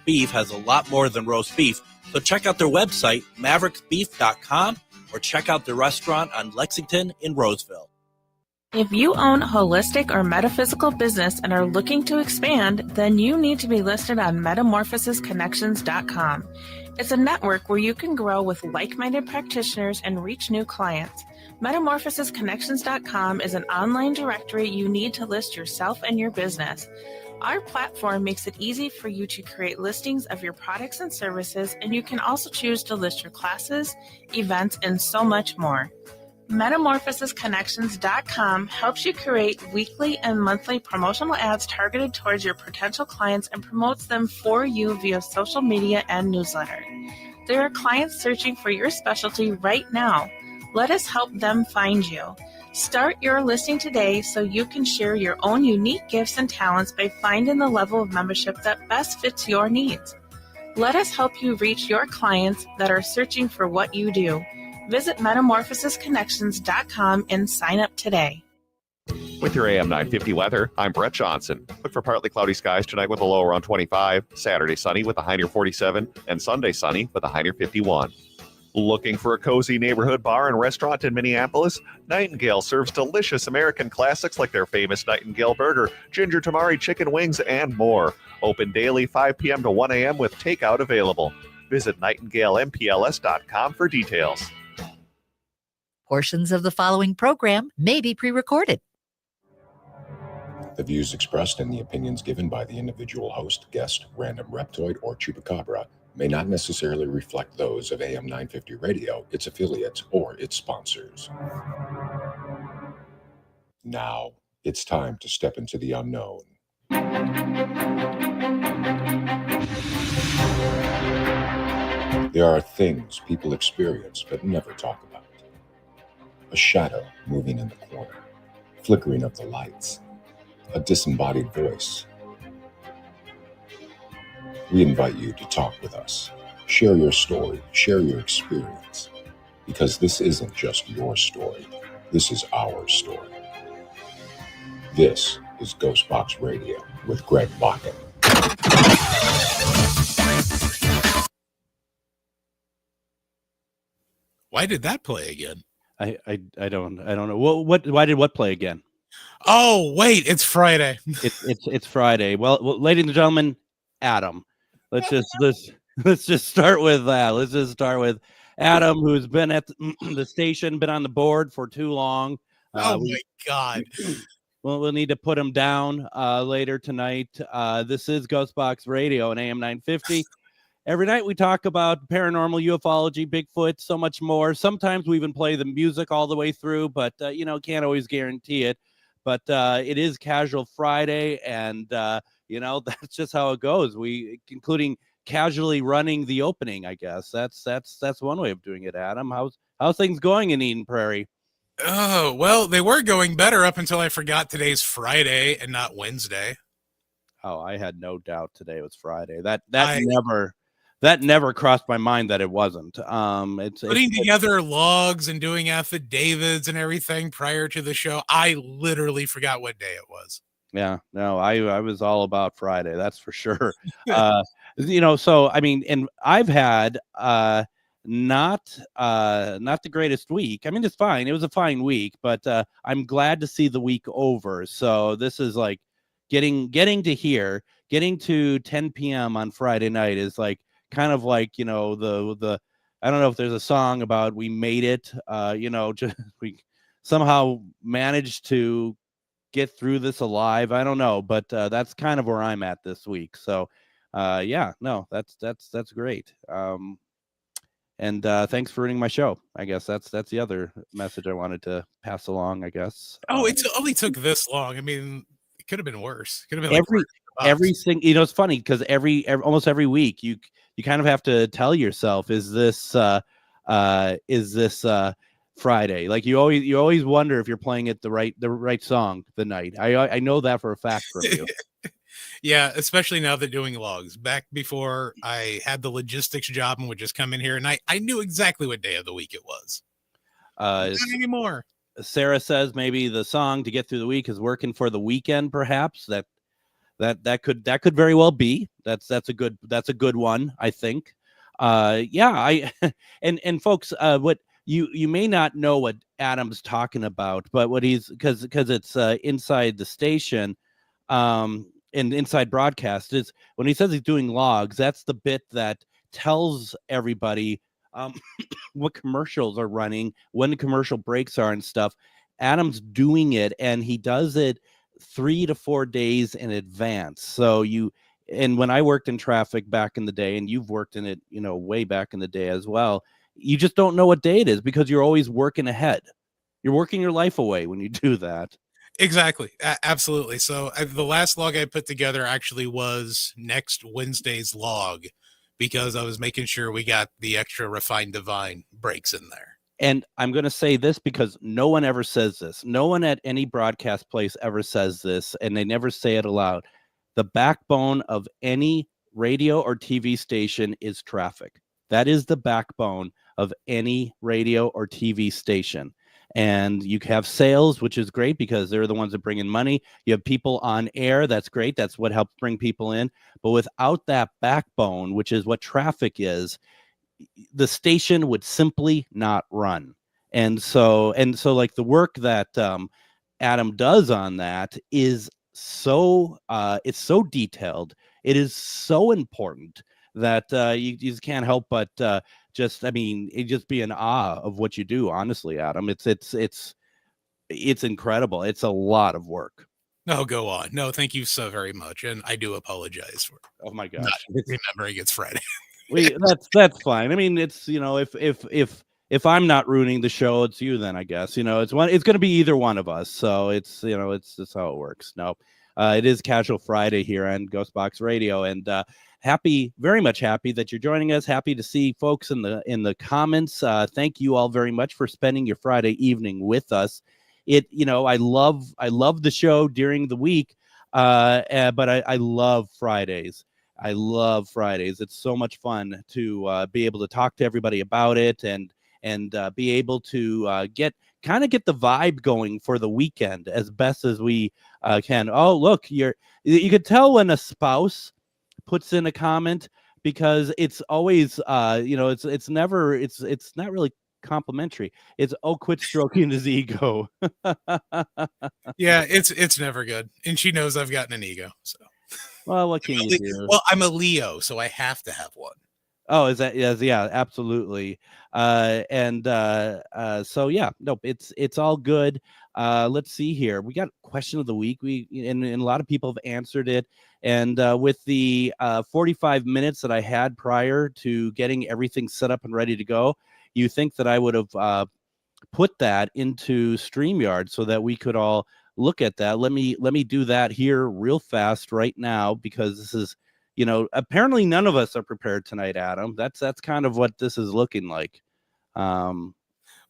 Beef has a lot more than roast beef, so check out their website, mavericksbeef.com, or check out their restaurant on Lexington in Roseville. If you own a holistic or metaphysical business and are looking to expand, then you need to be listed on metamorphosisconnections.com. It's a network where you can grow with like-minded practitioners and reach new clients. Metamorphosisconnections.com is an online directory you need to list yourself and your business. Our platform makes it easy for you to create listings of your products and services, and you can also choose to list your classes, events, and so much more. Metamorphosisconnections.com helps you create weekly and monthly promotional ads targeted towards your potential clients and promotes them for you via social media and newsletter. There are clients searching for your specialty right now. Let us help them find you. Start your listing today so you can share your own unique gifts and talents by finding the level of membership that best fits your needs. Let us help you reach your clients that are searching for what you do. Visit metamorphosisconnections.com and sign up today. With your AM 950 weather, I'm Brett Johnson. Look for partly cloudy skies tonight with a low around 25, Saturday sunny with a high near 47, and Sunday sunny with a high near 51. Looking for a cozy neighborhood bar and restaurant in Minneapolis? Nightingale serves delicious American classics like their famous Nightingale Burger, ginger tamari chicken wings, and more. Open daily 5 p.m. to 1 a.m. with takeout available. Visit nightingalempls.com for details. Portions of the following program may be pre-recorded. The views expressed and the opinions given by the individual host, guest, random reptoid, or chupacabra may not necessarily reflect those of AM 950 Radio, its affiliates, or its sponsors. Now, it's time to step into the unknown. There are things people experience but never talk about. A shadow moving in the corner, flickering of the lights, a disembodied voice. We invite you to talk with us. Share your story, share your experience, because this isn't just your story. This is our story. This is GhostBox Radio with Greg Bakun. Why did that play again? I don't know. Why did what play again? Oh, wait, it's Friday. It's Friday. Well, ladies and gentlemen, Adam. Let's just start with that. Let's just start with Adam, who's been at the station, been on the board for too long. My God. We'll need to put him down later tonight. This is GhostBox Radio and AM 950. Every night we talk about paranormal, ufology, Bigfoot, so much more. Sometimes we even play the music all the way through, but, can't always guarantee it. But it is Casual Friday, and, that's just how it goes. Including casually running the opening, I guess. That's one way of doing it, Adam. How's things going in Eden Prairie? Oh, well, they were going better up until I forgot today's Friday and not Wednesday. Oh, I had no doubt today was Friday. That never crossed my mind that it wasn't. It's putting together logs and doing affidavits and everything prior to the show. I literally forgot what day it was. Yeah, no, I was all about Friday. That's for sure. So I mean, and I've had not the greatest week. I mean, it's fine. It was a fine week, but I'm glad to see the week over. So this is like getting to 10 p.m. on Friday night is like kind of like, the I don't know if there's a song about we made it, we somehow managed to get through this alive. I don't know, but that's kind of where I'm at this week. So that's great. And thanks for running my show. I guess that's the other message I wanted to pass along, I guess. Oh, it only took this long. I mean, it could have been worse. It could have been everything. It's funny because almost every week you kind of have to tell yourself, is this Friday? Like you always wonder if you're playing it the right song the night. I know that for a fact from you. Yeah, especially now they're doing logs. Back before I had the logistics job and would just come in here, and I knew exactly what day of the week it was. Not anymore. Sarah says maybe the song to get through the week is working for the weekend, perhaps. That that could very well be. That's a good one, I think. Yeah, and folks, what you may not know what Adam's talking about, but what he's because it's inside the station, and inside broadcast is when he says he's doing logs. That's the bit that tells everybody what commercials are running, when the commercial breaks are and stuff. Adam's doing it, and he does it 3 to 4 days in advance. So and when I worked in traffic back in the day, and you've worked in it, way back in the day as well, you just don't know what day it is because you're always working ahead. You're working your life away when you do that. Exactly. Absolutely. So the last log I put together actually was next Wednesday's log, because I was making sure we got the extra refined divine breaks in there. And I'm going to say this because no one ever says this. No one at any broadcast place ever says this, and they never say it aloud. The backbone of any radio or TV station is traffic. That is the backbone of any radio or TV station. And you have sales, which is great because they're the ones that bring in money. You have people on air. That's great. That's what helps bring people in. But without that backbone, which is what traffic is, the station would simply not run. And so like the work that Adam does on that is so it's so detailed. It is so important that you just can't help but just be in awe of what you do. Honestly, Adam, it's incredible. It's a lot of work. No, go on. No, thank you so very much, and I do apologize for. Oh my gosh, not remembering it's Friday. That's fine. I mean, it's if I'm not ruining the show, it's you then, I guess. It's going to be either one of us. So it's just how it works. No, it is Casual Friday here on GhostBox Radio, and very much happy that you're joining us. Happy to see folks in the comments. Thank you all very much for spending your Friday evening with us. I love the show during the week, but I love Fridays. I love Fridays. It's so much fun to be able to talk to everybody about it and be able to get the vibe going for the weekend as best as we can. Oh, look, you could tell when a spouse puts in a comment because it's always it's not really complimentary. It's quit stroking his ego. Yeah, it's never good, and she knows I've gotten an ego. So. Well, what can you do? Well, I'm a Leo, so I have to have one. Oh, is that? Yes, yeah, absolutely. So yeah, nope, it's all good. Let's see here. We got question of the week. And a lot of people have answered it. And with the 45 minutes that I had prior to getting everything set up and ready to go, you think that I would have put that into StreamYard so that we could all look at that. Let me do that here real fast right now, because this is, apparently none of us are prepared tonight, Adam. That's kind of what this is looking like. Well,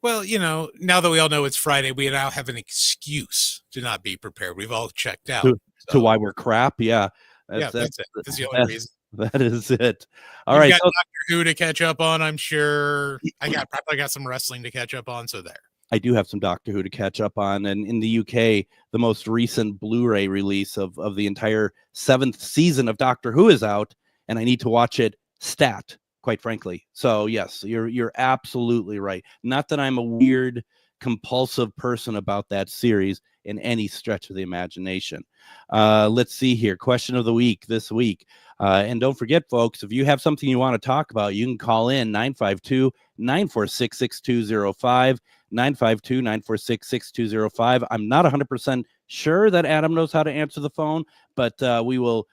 now that we all know it's Friday, we now have an excuse to not be prepared. We've all checked out. To why we're crap. Yeah. That's it. That's the only reason. That is it. All right. Got Doctor Who to catch up on, I'm sure. I probably got some wrestling to catch up on. So there. I do have some Doctor Who to catch up on. And in the UK, the most recent Blu-ray release of the entire 7th season of Doctor Who is out, and I need to watch it stat, quite frankly. So yes, you're absolutely right. Not that I'm a weird, compulsive person about that series in any stretch of the imagination. Let's see here. Question of the week this week. And don't forget, folks, if you have something you want to talk about, you can call in 952-946-6205. 952-946-6205. I'm not 100% sure that Adam knows how to answer the phone, but we will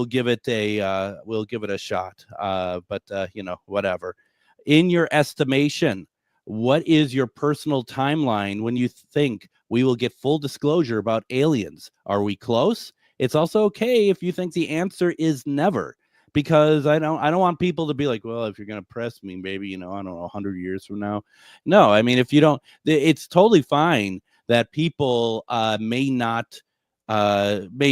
give it a shot. But whatever. In your estimation, what is your personal timeline when you think we will get full disclosure about aliens? Are we close? It's also okay if you think the answer is never. Because I don't want people to be like, well, if you're going to press me, maybe, I don't know, 100 years from now. No, I mean, if you don't, it's totally fine that people may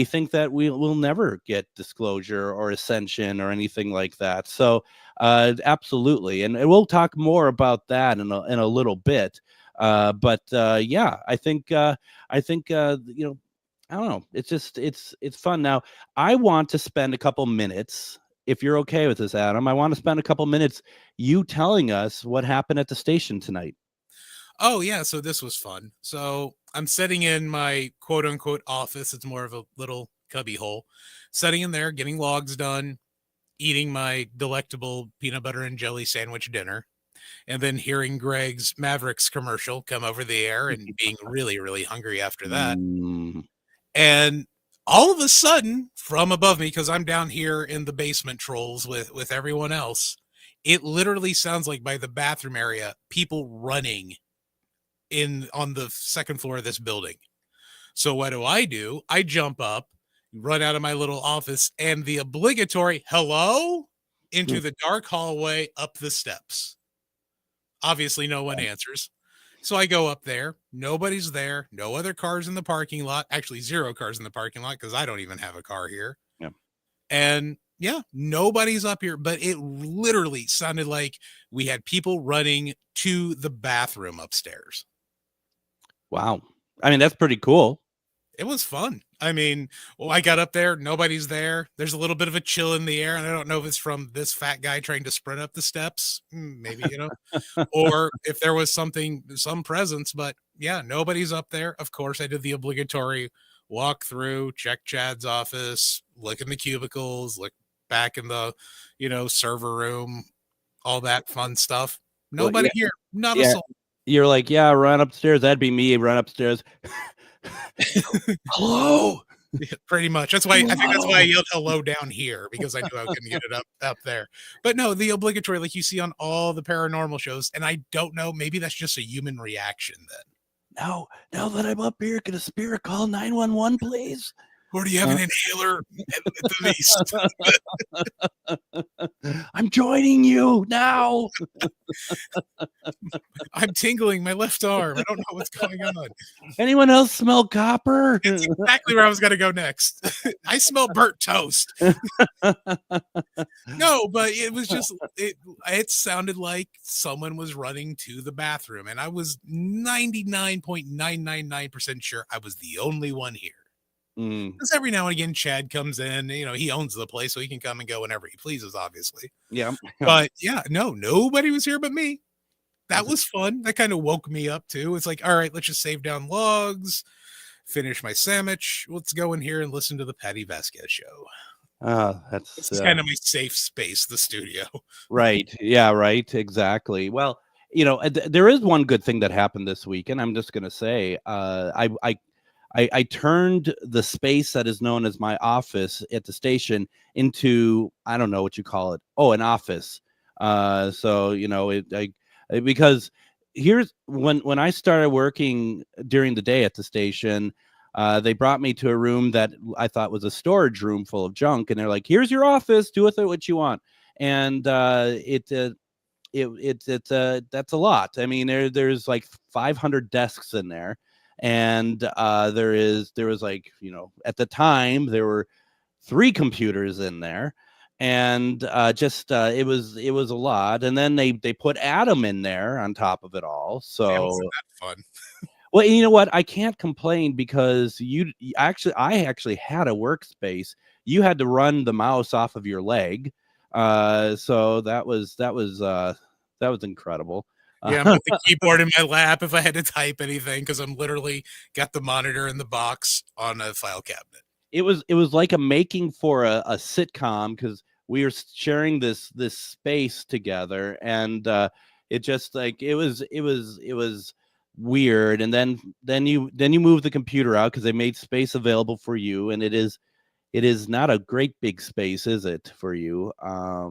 think that we'll never get disclosure or ascension or anything like that. So absolutely. And we'll talk more about that in a little bit. But yeah, I think I don't know. It's just it's fun. Now, I want to spend a couple minutes, if you're okay with this, Adam. I want to spend a couple minutes you telling us what happened at the station tonight. Oh yeah, so this was fun. So I'm sitting in my quote unquote office. It's more of a little cubby hole. Sitting in there, getting logs done, eating my delectable peanut butter and jelly sandwich dinner, and then hearing Greg's Mavericks commercial come over the air and being really, really hungry after that. Mm. And all of a sudden, from above me, because I'm down here in the basement trolls with everyone else, it literally sounds like by the bathroom area, people running in on the second floor of this building. So what do? I jump up, run out of my little office, and the obligatory hello into the dark hallway up the steps. Obviously, no one answers. So I go up there. Nobody's there. No other cars in the parking lot. Actually, 0 cars in the parking lot because I don't even have a car here. Yeah. And yeah, nobody's up here. But it literally sounded like we had people running to the bathroom upstairs. Wow. I mean, that's pretty cool. It was fun. I mean, I got up there. Nobody's there. There's a little bit of a chill in the air. And I don't know if it's from this fat guy trying to sprint up the steps. Maybe, or if there was some presence. But yeah, nobody's up there. Of course, I did the obligatory walk through, check Chad's office, look in the cubicles, look back in the, server room, all that fun stuff. Nobody here. Not a soul. You're like, yeah, run upstairs. That'd be me. Run upstairs. Hello. Yeah, pretty much. That's why I think that's why I yelled hello down here, because I knew I couldn't get it up there. But no, the obligatory, like you see on all the paranormal shows, and I don't know, maybe that's just a human reaction then. Now that I'm up here, can a spirit call 911, please? Or do you have an inhaler at the least? I'm joining you now. I'm tingling my left arm. I don't know what's going on. Anyone else smell copper? It's exactly where I was going to go next. I smell burnt toast. No, but it was just, it sounded like someone was running to the bathroom. And I was 99.999% sure I was the only one here. Because every now and again, Chad comes in, he owns the place, so he can come and go whenever he pleases, obviously. Yeah. But yeah, no, nobody was here but me. That was fun. That kind of woke me up too. It's like, all right, let's just save down logs, finish my sandwich. Let's go in here and listen to the Patty Vasquez show. That's kind of my safe space, the studio. Right. Yeah, right. Exactly. Well, there is one good thing that happened this week, and I'm just going to say, I turned the space that is known as my office at the station into, I don't know what you call it. Oh, an office. Because here's when I started working during the day at the station, they brought me to a room that I thought was a storage room full of junk. And they're like, here's your office, do with it what you want. And that's a lot. I mean, there's like 500 desks in there. And there was like, at the time there were 3 computers in there, and it was a lot. And then they put Adam in there on top of it all. So wasn't that fun? Well, you know what? I can't complain because I actually had a workspace. You had to run the mouse off of your leg. So that was incredible. Yeah, I'm with the keyboard in my lap if I had to type anything, because I'm literally got the monitor in the box on a file cabinet. It was like a making for a sitcom, because we were sharing this space together, and it just like it was weird. And then you move the computer out because they made space available for you, and it is not a great big space, is it, for you? A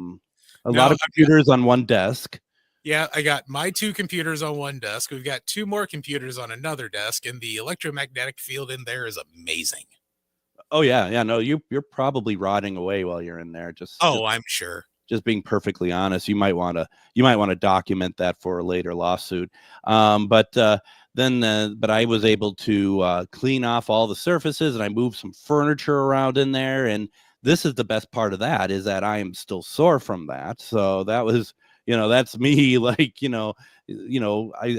lot of computers on one desk. Yeah, I got my 2 computers on one desk. We've got 2 more computers on another desk, and the electromagnetic field in there is amazing. Oh yeah, no, you're probably rotting away while you're in there. I'm sure. Just being perfectly honest, you might want to document that for a later lawsuit. But I was able to clean off all the surfaces, and I moved some furniture around in there, and this is the best part of that, is that I am still sore from that. So that was, that's me. Like, I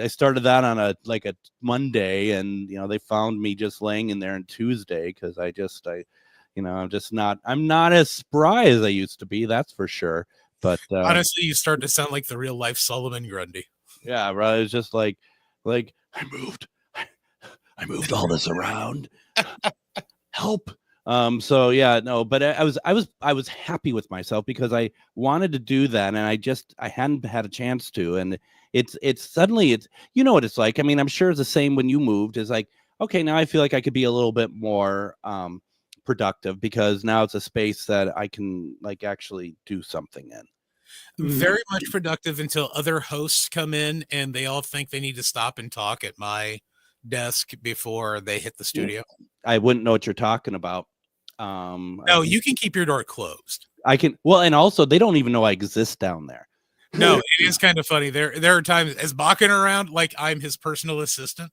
started that on a Monday, and, they found me just laying in there on Tuesday. Cause I'm not as spry as I used to be. That's for sure. But honestly, you start to sound like the real life Solomon Grundy. Yeah, bro. It's just like I moved all this around. Help. So yeah, no, but I was happy with myself because I wanted to do that, and I hadn't had a chance to, and it's suddenly what it's like. I mean, I'm sure it's the same when you moved. It's like, okay, now I feel like I could be a little bit more productive because now it's a space that I can actually do something in. Very much productive until other hosts come in and they all think they need to stop and talk at my desk before they hit the studio. I wouldn't know what you're talking about. No, you can keep your door closed. I can. Well, and also they don't even know I exist down there. No, it is kind of funny. There are times as Bakun around, like I'm his personal assistant.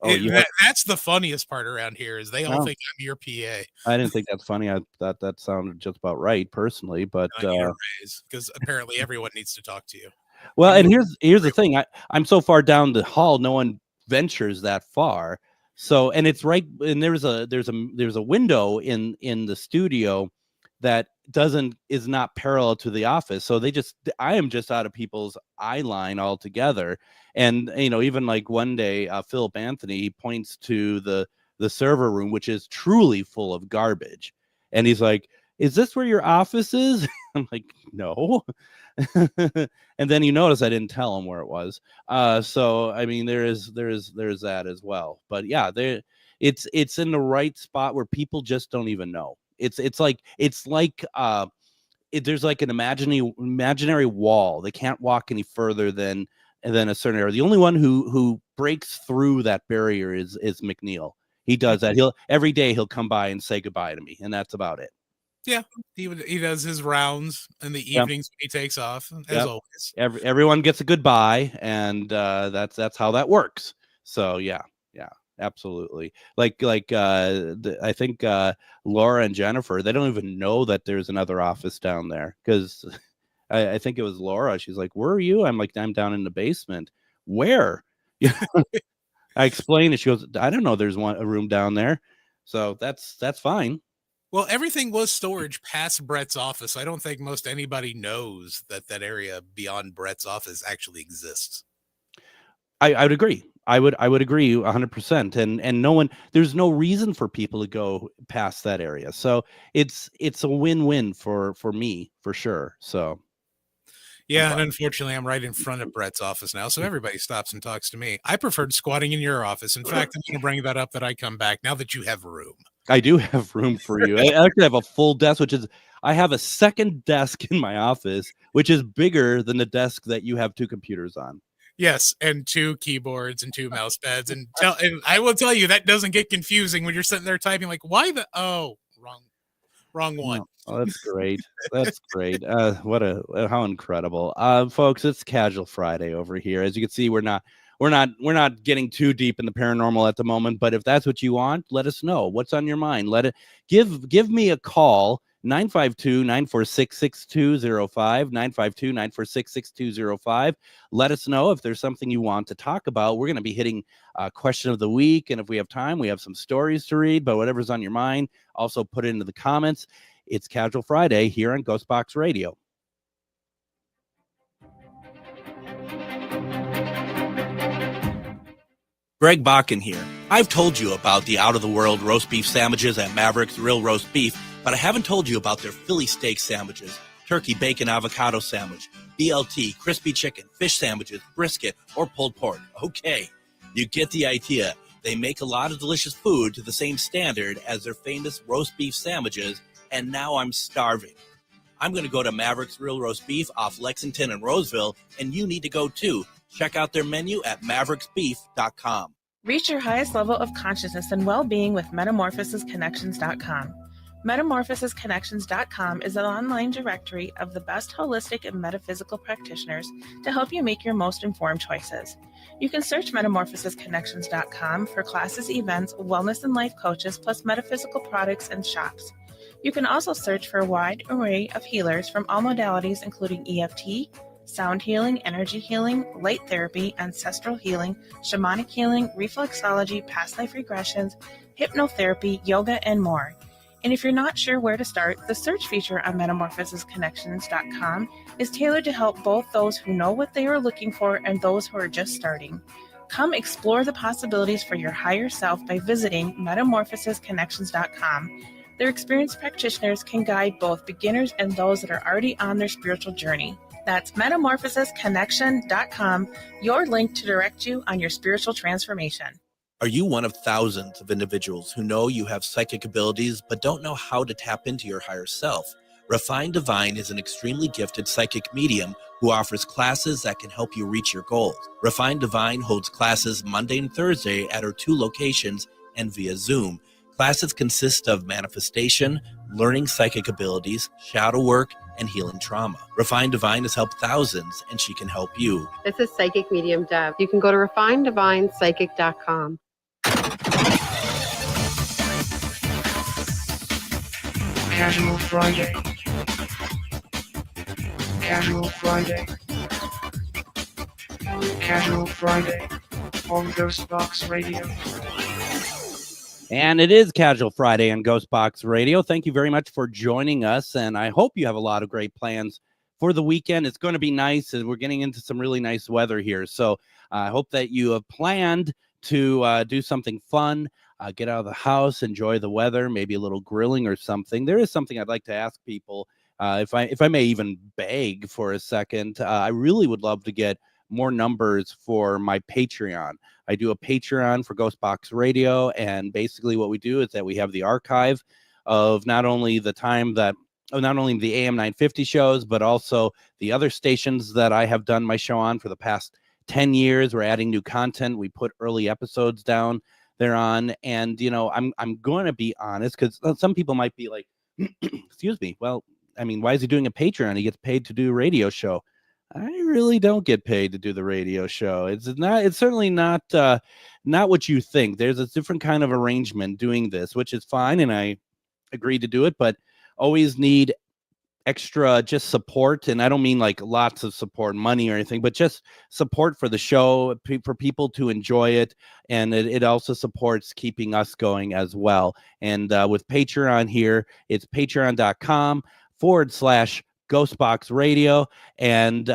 That's the funniest part around here is they all think I'm your PA. I didn't think that's funny. I thought that sounded just about right personally, but because apparently everyone needs to talk to you. Well, and here's the thing. I'm so far down the hall, no one ventures that far. So, and it's right, and there's a window in the studio that is not parallel to the office. So I am just out of people's eye line altogether. And, even like one day, Philip Anthony, he points to the server room, which is truly full of garbage. And he's like, "Is this where your office is?" I'm like, "No." And then you notice I didn't tell him where it was. So I mean, there's that as well. But yeah, it's in the right spot where people just don't even know. There's like an imaginary wall. They can't walk any further than a certain area. The only one who breaks through that barrier is McNeil. He does that. Every day he'll come by and say goodbye to me, and that's about it. Yeah, he does his rounds in the evenings when he takes off, as always. Everyone gets a goodbye, and that's how that works. So yeah, absolutely. I think Laura and Jennifer, they don't even know that there's another office down there because I think it was Laura. She's like, "Where are you?" I'm like, "I'm down in the basement." Where? I explained it. She goes, "I don't know. There's a room down there." So that's fine. Well, everything was storage past Brett's office. I don't think most anybody knows that area beyond Brett's office actually exists. I would agree. I would agree 100%. And there's no reason for people to go past that area. So it's a win-win for me for sure. So yeah, and unfortunately, I'm right in front of Brett's office now, so everybody stops and talks to me. I preferred squatting in your office. In fact, I'm going to bring that up that I come back now that you have room. I do have room for you. I actually have a full desk, I have a second desk in my office, which is bigger than the desk that you have two computers on. Yes, and 2 keyboards and 2 mouse pads. And I will tell you, that doesn't get confusing when you're sitting there typing like, why wrong one. Oh, that's great. That's great. How incredible. Folks, it's Casual Friday over here. As you can see, we're not getting too deep in the paranormal at the moment, but if that's what you want, let us know. What's on your mind? Give me a call. 952-946-6205, 952-946-6205. Let us know if there's something you want to talk about. We're going to be hitting question of the week, and if we have time, we have some stories to read, but whatever's on your mind, also put it into the comments. It's Casual Friday here on GhostBox Radio. Greg Bakun here. I've told you about the out-of-the-world roast beef sandwiches at Maverick's Real Roast Beef, but I haven't told you about their Philly steak sandwiches, turkey bacon avocado sandwich, BLT, crispy chicken, fish sandwiches, brisket, or pulled pork. Okay, you get the idea. They make a lot of delicious food to the same standard as their famous roast beef sandwiches, and now I'm starving. I'm going to go to Maverick's Real Roast Beef off Lexington and Roseville, and you need to go too. Check out their menu at mavericksbeef.com. Reach your highest level of consciousness and well-being with metamorphosisconnections.com. Metamorphosisconnections.com is an online directory of the best holistic and metaphysical practitioners to help you make your most informed choices. You can search metamorphosisconnections.com for classes, events, wellness and life coaches, plus metaphysical products and shops. You can also search for a wide array of healers from all modalities, including EFT, sound healing, energy healing, light therapy, ancestral healing, shamanic healing, reflexology, past life regressions, hypnotherapy, yoga, and more. And if you're not sure where to start, the search feature on metamorphosisconnections.com is tailored to help both those who know what they are looking for and those who are just starting. Come explore the possibilities for your higher self by visiting metamorphosisconnections.com. Their experienced practitioners can guide both beginners and those that are already on their spiritual journey. That's metamorphosisconnection.com, your link to direct you on your spiritual transformation. Are you one of thousands of individuals who know you have psychic abilities but don't know how to tap into your higher self? Refined Divine is an extremely gifted psychic medium who offers classes that can help you reach your goals. Refined Divine holds classes Monday and Thursday at her 2 locations and via Zoom. Classes consist of manifestation, learning psychic abilities, shadow work, and healing trauma. Refined Divine has helped thousands, and she can help you. This is Psychic Medium Deb. You can go to refineddivinepsychic.com. Casual Friday. Casual Friday. Casual Friday on GhostBox Radio. And it is Casual Friday on GhostBox Radio. Thank you very much for joining us, and I hope you have a lot of great plans for the weekend. It's going to be nice, and we're getting into some really nice weather here. So I hope that you have planned to do something fun, get out of the house, enjoy the weather, maybe a little grilling or something. There is something I'd like to ask people, if I may even beg for a second. I really would love to get more numbers for my Patreon. I do a Patreon for GhostBox Radio, and basically what we do is that we have the archive of not only the time that not only the AM 950 shows, but also the other stations that I have done my show on for the past 10 years. We're adding new content. We put early episodes down there on, and I'm going to be honest, because some people might be like, excuse me, well, I mean, why is he doing a Patreon? He gets paid to do a radio show. I really don't get paid to do the radio show. It's certainly not what you think. There's a different kind of arrangement doing this, which is fine, and I agreed to do it, but always need extra just support. And I don't mean like lots of support, money or anything, but just support for the show, for people to enjoy it. And it also supports keeping us going as well. And with Patreon here, it's patreon.com/GhostBox Radio, and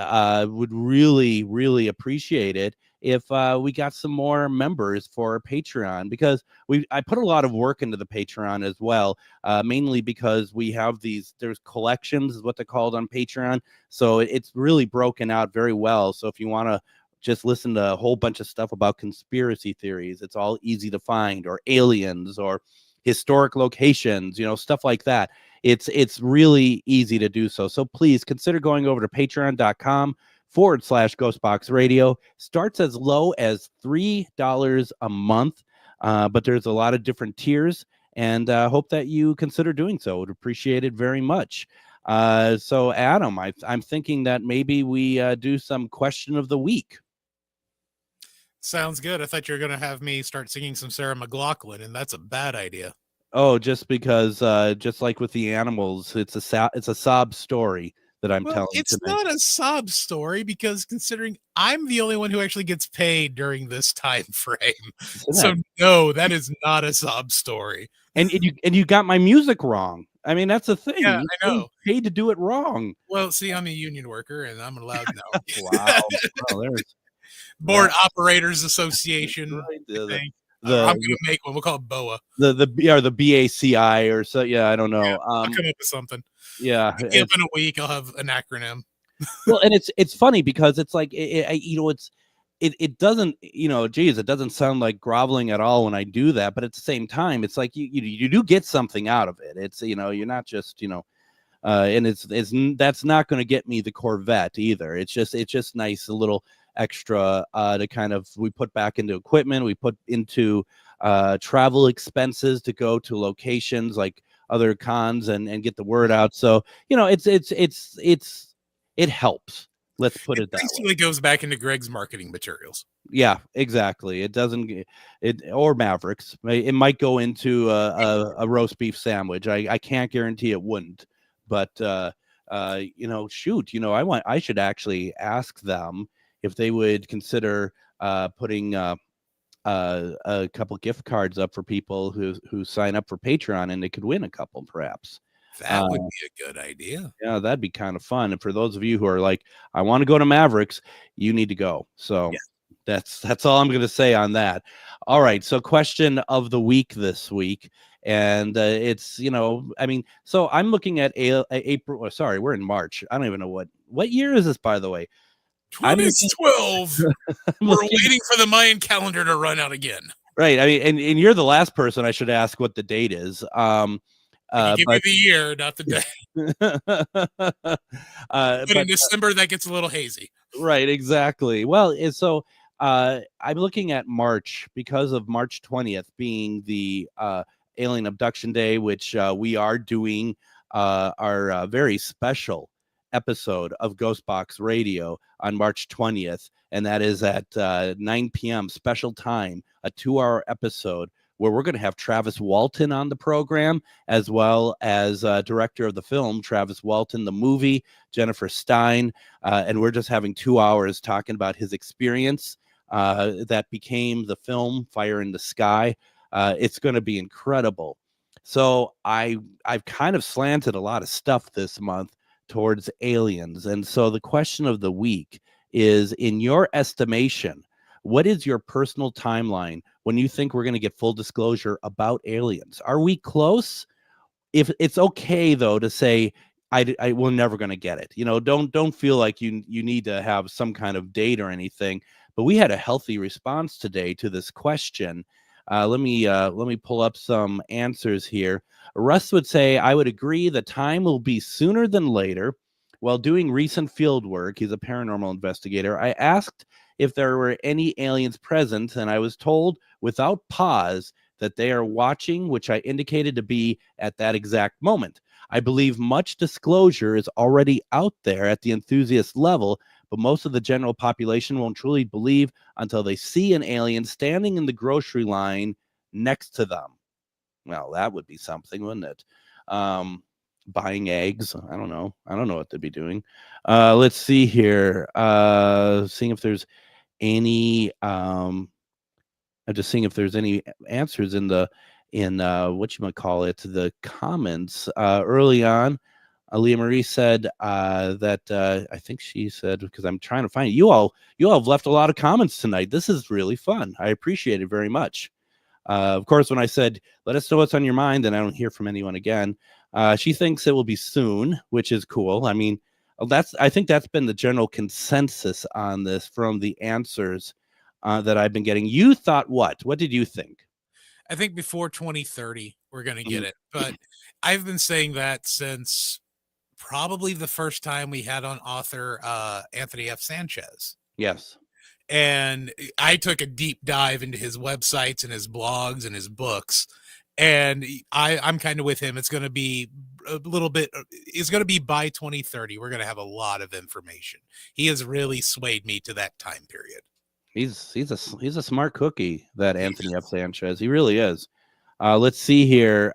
would really, really appreciate it if we got some more members for Patreon, because I put a lot of work into the Patreon as well, mainly because we have there's collections is what they're called on Patreon. So it's really broken out very well. So if you want to just listen to a whole bunch of stuff about conspiracy theories, it's all easy to find, or aliens, or historic locations, stuff like that. It's really easy to do so. So please consider going over to patreon.com/GhostBox Radio. Starts as low as $3 a month, but there's a lot of different tiers, and hope that you consider doing so. Would appreciate it very much. So Adam, I'm thinking that maybe we do some question of the week. Sounds good. I thought you were going to have me start singing some Sarah McLachlan, and that's a bad idea. Oh, just because, just like with the animals, it's a sob story that I'm telling. It's tonight. not a sob story, because considering I'm the only one who actually gets paid during this time frame, so no, that is not a sob story. And you got my music wrong. I mean, that's the thing. Yeah, I know. Paid to do it wrong. Well, see, I'm a union worker, and I'm allowed now. Wow. Well, there's Board Operators Association. Right, I'm gonna make one. We'll call it BOA. The BACI or so. Yeah, I don't know. Yeah, I'll come up with something. Yeah, in a week I'll have an acronym. Well, and it's funny because it's like it doesn't, geez, it doesn't sound like groveling at all when I do that, but at the same time, it's like you do get something out of it. It's you're not just and that's not going to get me the Corvette either. It's just nice, a little extra to kind of, we put back into equipment, we put into travel expenses to go to locations like other cons and get the word out. So it helps Let's put it that way. Basically goes back into Greg's marketing materials. Yeah, exactly. It doesn't or Mavericks. It might go into a roast beef sandwich. I can't guarantee it wouldn't, but shoot, I should actually ask them if they would consider putting a couple gift cards up for people who sign up for Patreon, and they could win a couple, perhaps. That would be a good idea. Yeah, that'd be kind of fun. And for those of you who are like, I want to go to Mavericks, you need to go. So that's all I'm going to say on that. All right. So question of the week this week. And it's, so I'm looking at April. Sorry, we're in March. I don't even know what year is this, by the way? 2012. We're waiting for the Mayan calendar to run out again. Right. I mean, and you're the last person I should ask what the date is. Give me the year, not the day. But in December, that gets a little hazy. Right, exactly. Well, so I'm looking at March because of March 20th being the alien abduction day, which we are doing our very special episode of GhostBox Radio on March 20th. And that is at 9 p.m. special time, a 2-hour episode where we're going to have Travis Walton on the program, as well as director of the film, Travis Walton, the movie, Jennifer Stein. And we're just having 2 hours talking about his experience that became the film Fire in the Sky. It's going to be incredible. So I've kind of slanted a lot of stuff this month towards aliens. And so the question of the week is, in your estimation, what is your personal timeline when you think we're going to get full disclosure about aliens? Are we close? If it's okay, though, to say we're never going to get it. Don't feel like you need to have some kind of date or anything. But we had a healthy response today to this question. Let me pull up some answers here. Russ would say, I would agree the time will be sooner than later. While doing recent field work, he's a paranormal investigator, I asked if there were any aliens present, and I was told without pause that they are watching, which I indicated to be at that exact moment. I believe much disclosure is already out there at the enthusiast level, but most of the general population won't truly believe until they see an alien standing in the grocery line next to them. Well, that would be something, wouldn't it? Buying eggs. I don't know what they'd be doing. Let's see here. Seeing if there's any I'm just seeing if there's any answers in what you might call it, the comments early on. Leah Marie said that I think she said, because I'm trying to find it, you all have left a lot of comments tonight. This is really fun. I appreciate it very much. Of course, when I said let us know what's on your mind, and I don't hear from anyone again, she thinks it will be soon, which is cool. I mean, I think that's been the general consensus on this from the answers that I've been getting. You thought what? What did you think? I think before 2030, we're going to get it. But I've been saying that since probably the first time we had on author Anthony F. Sanchez. Yes. And I took a deep dive into his websites and his blogs and his books. And I'm kind of with him. It's going to be a little bit, it's going to be by 2030. We're going to have a lot of information. He has really swayed me to that time period. He's a smart cookie, that Anthony F. Sanchez. He really is. Let's see here.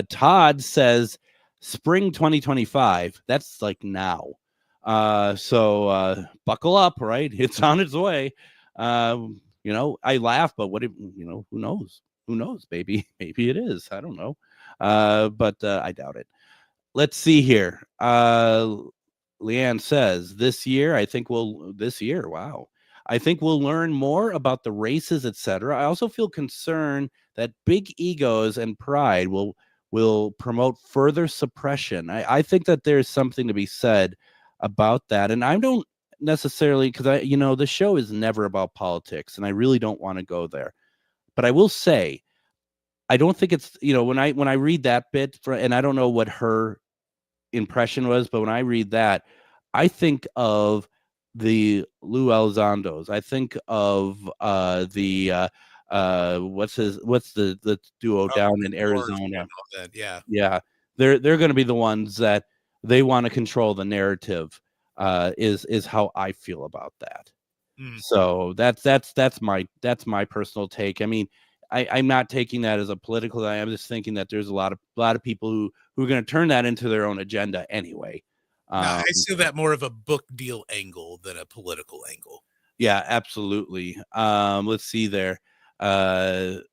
Todd says spring 2025. That's like now. So buckle up, right? It's on its way. I laugh, but who knows? Who knows? Maybe it is. I don't know. But I doubt it. Let's see here. Leanne says this year. Wow. I think we'll learn more about the races, etc. I also feel concerned that big egos and pride will promote further suppression. I think that there's something to be said about that. And I don't necessarily, because the show is never about politics, and I really don't want to go there. But I will say, I don't think it's, when I read that bit, and I don't know what her impression was, but when I read that, I think of the Lou Elizondos. I think of what's the duo down in Arizona. Yeah. Yeah. They're going to be the ones that they want to control the narrative is how I feel about that. Mm. So that's my personal take. I mean, I'm not taking that as a political. I'm just thinking that there's a lot of people who are going to turn that into their own agenda anyway. No, I see that more of a book deal angle than a political angle. Yeah, absolutely. Let's see there. And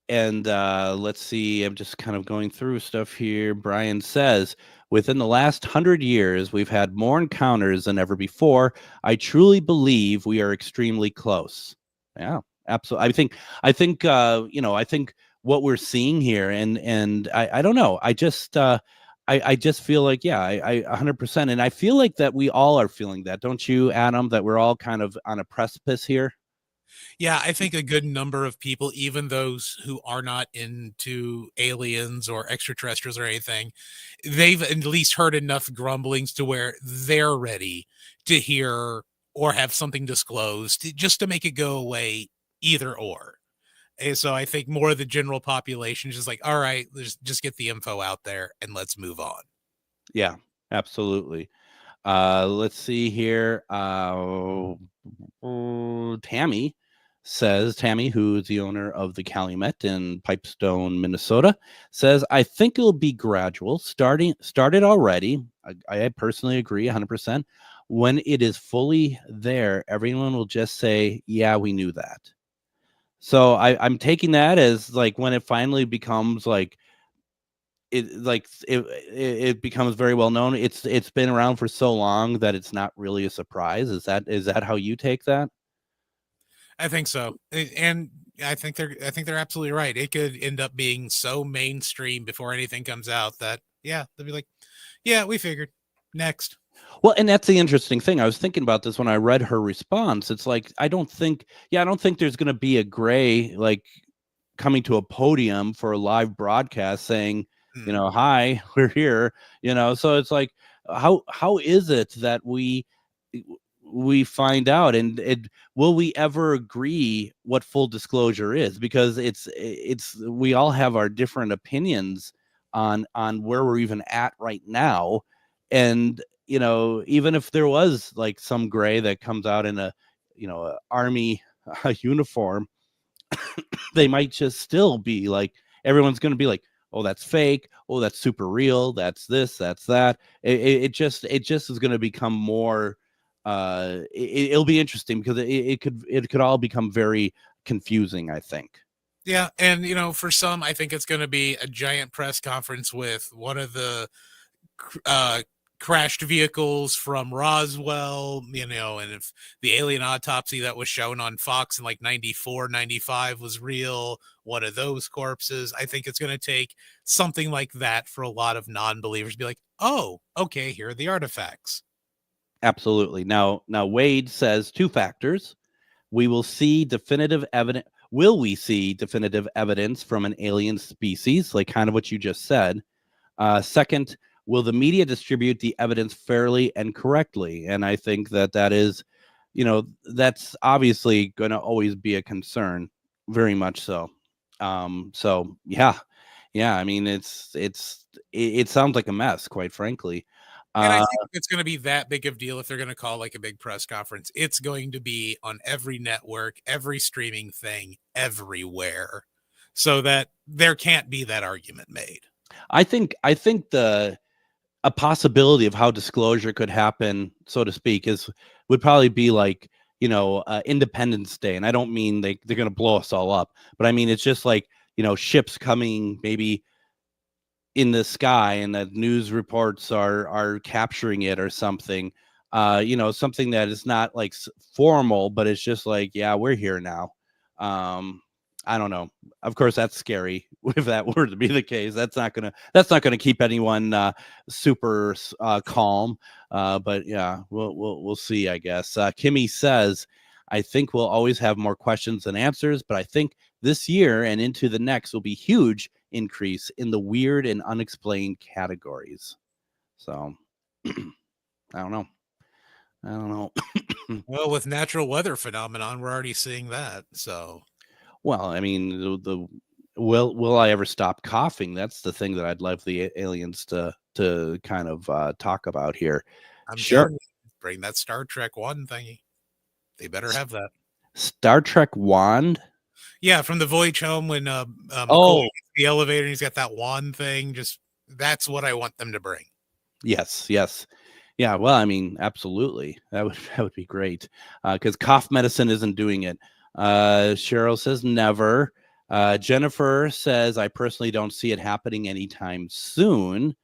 let's see, I'm just kind of going through stuff here. Brian says, within the last 100 years, we've had more encounters than ever before. I truly believe we are extremely close. Yeah, absolutely. I think, I think what we're seeing here, and I don't know. I just feel like, yeah, I 100%. And I feel like that we all are feeling that. Don't you, Adam, that we're all kind of on a precipice here? Yeah, I think a good number of people, even those who are not into aliens or extraterrestrials or anything, they've at least heard enough grumblings to where they're ready to hear or have something disclosed just to make it go away, either or. And so I think more of the general population is just like, all right, let's just get the info out there and let's move on. Yeah, absolutely. Let's see here. Tammy, who's the owner of the Calumet in Pipestone, Minnesota, says, I think it'll be gradual, started already. I personally agree 100%. When it is fully there, everyone will just say, yeah, we knew that. So I'm taking that as like when it finally becomes like, it becomes very well known. It's been around for so long that it's not really a surprise. Is that how you take that? I think so. And I think they're absolutely right. It could end up being so mainstream before anything comes out that they'll be like, yeah, we figured. Next. Well, and that's the interesting thing. I was thinking about this when I read her response. It's like I don't think there's going to be a Gray like coming to a podium for a live broadcast saying, hi, we're here, so it's like, how is it that we find out, and will we ever agree what full disclosure is? Because it's we all have our different opinions on where we're even at right now. And even if there was like some Gray that comes out in a army uniform, they might just still be like, everyone's going to be like, oh, that's fake, oh, that's super real, that's this, that's that. It just is going to become more it'll be interesting because it could all become very confusing, I think. Yeah, and for some, I think it's going to be a giant press conference with one of the crashed vehicles from Roswell, and if the alien autopsy that was shown on Fox in like 94, 95 was real, one of those corpses. I think it's going to take something like that for a lot of non-believers to be like, oh, okay, here are the artifacts. Absolutely. Now Wade says 2 factors. Will we see definitive evidence from an alien species, like kind of what you just said? Second, will the media distribute the evidence fairly and correctly? And I think that is, that's obviously going to always be a concern, very much so. So yeah. I mean, it sounds like a mess, quite frankly. And I think it's going to be that big of a deal if they're going to call like a big press conference. It's going to be on every network, every streaming thing, everywhere, so that there can't be that argument made. I think a possibility of how disclosure could happen, so to speak, would probably be like, Independence Day. And I don't mean they're going to blow us all up, but I mean, it's just like, ships coming maybe in the sky and the news reports are capturing it or something, something that is not like formal, but it's just like, yeah, we're here now. I don't know. Of course, that's scary. If that were to be the case, that's not gonna keep anyone super calm. But yeah, we'll see, I guess. Kimmy says, I think we'll always have more questions than answers, but I think this year and into the next will be huge increase in the weird and unexplained categories. So I don't know. Well, with natural weather phenomenon, we're already seeing that. So, well, I mean, will I ever stop coughing? That's the thing that I'd love the aliens to kind of talk about here. I'm sure bring that Star Trek wand thingy. They better have that. Star Trek wand. Yeah, from the voyage home when Oh. McCoy gets the elevator and he's got that wand thing. Just that's what I want them to bring. Yes. Yeah, well, I mean, absolutely. That would be great. Because cough medicine isn't doing it. Cheryl says never. Jennifer says, I personally don't see it happening anytime soon.